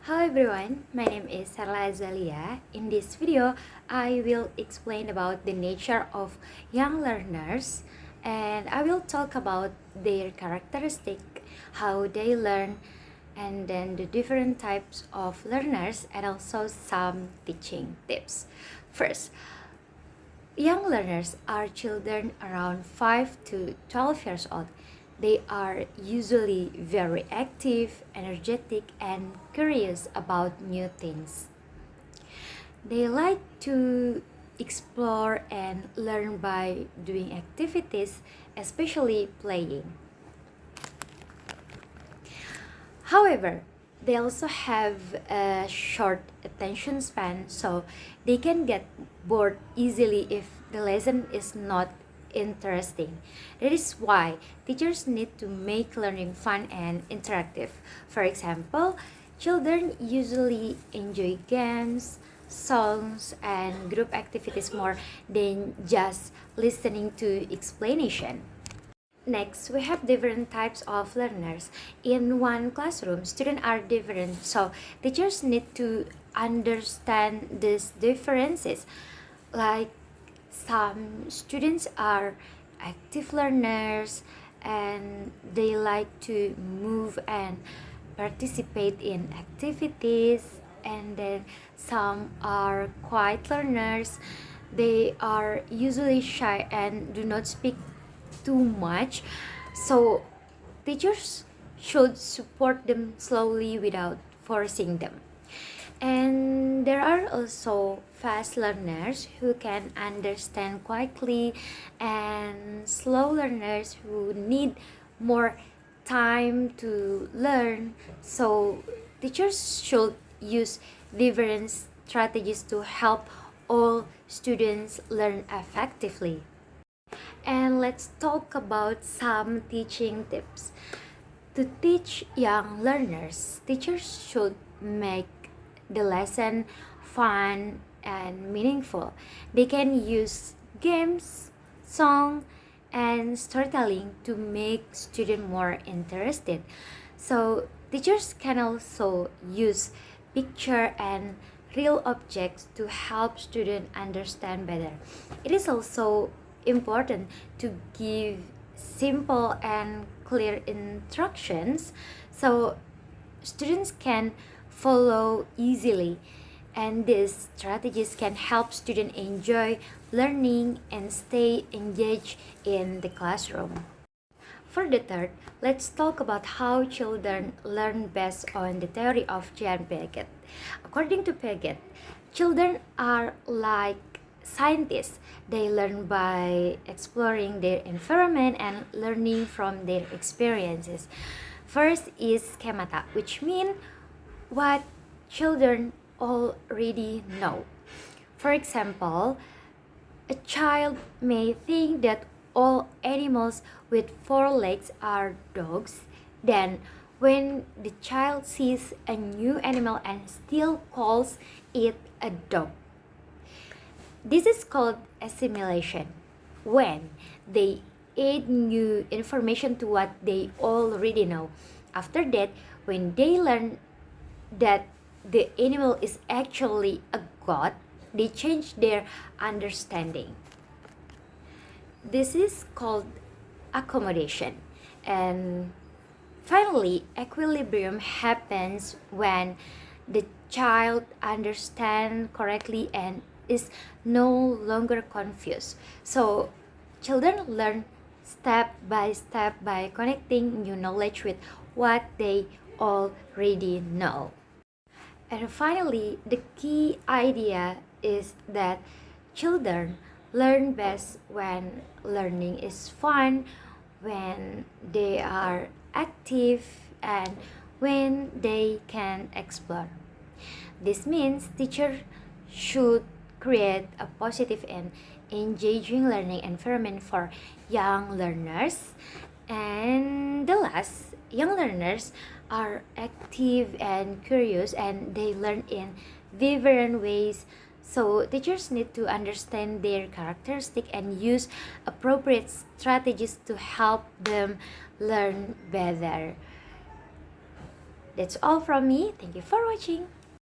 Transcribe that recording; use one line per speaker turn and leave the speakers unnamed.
Hello everyone, my name is Sarla Azalia. In this video, I will explain about the nature of young learners and I will talk about their characteristic, how they learn, and then the different types of learners and also some teaching tips. First, young learners are children around 5 to 12 years old. They are usually very active, energetic, and curious about new things. They like to explore and learn by doing activities, especially playing. However, they also have a short attention span, so they can get bored easily if the lesson is not interesting. That is why teachers need to make learning fun and interactive. For example, children usually enjoy games, songs, and group activities more than just listening to explanation. Next, we have different types of learners. In one classroom, students are different, so teachers need to understand these differences. Like some students are active learners and they like to move and participate in activities, and then some are quiet learners. They are usually shy and do not speak too much, so teachers should support them slowly without forcing them. And there are also fast learners who can understand quickly and slow learners who need more time to learn. So teachers should use different strategies to help all students learn effectively. And let's talk about some teaching tips. To teach young learners, teachers should make the lesson fun and meaningful. They can use games, song, and storytelling to make students more interested. So teachers can also use picture and real objects to help students understand better. It is also important to give simple and clear instructions so students can follow easily, and these strategies can help students enjoy learning and stay engaged in the classroom. For the third, let's talk about how children learn based on the theory of Jean Piaget. According to Piaget, children are like scientists. They learn by exploring their environment and learning from their experiences. First is schemata, which mean what children already know. For example, a child may think that all animals with four legs are dogs. Then, when the child sees a new animal and still calls it a dog, this is called assimilation. When they add new information to what they already know. After that, when they learn that the animal is actually a god, they change their understanding. This is called accommodation. And finally, equilibrium happens when the child understands correctly and is no longer confused. So children learn step by step by connecting new knowledge with what they already know. And finally, the key idea is that children learn best when learning is fun, when they are active, and when they can explore. This means teachers should create a positive and engaging learning environment for young learners. And the last, young learners are active and curious and they learn in different ways. So teachers need to understand their characteristic and use appropriate strategies to help them learn better. That's all from me. Thank you for watching.